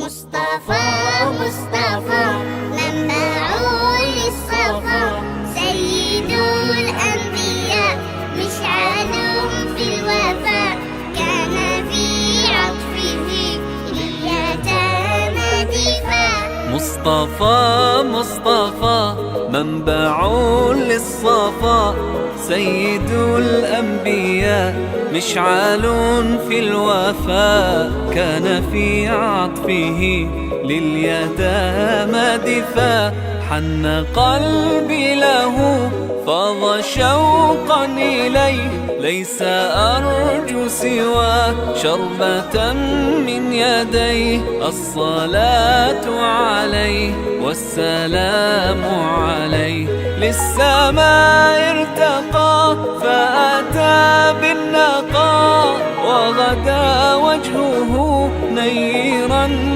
مصطفى مصطفى منبع للصفا، سيد الأنبياء مشعل في الوفاء، كان في عطفه لليتامى دفاع. مصطفى مصطفى منبع للصفا، سيد الأنبياء مشعل في الوفاء، كان في عطفه لليتامى دفاع. حن قلبي له فاض شوقا إليه، ليس أرجو سوى شربة من يديه. الصلاة عليه والسلام عليه، للسماء ارتقى فأتى بالنقاء، وغدا وجهه نيرا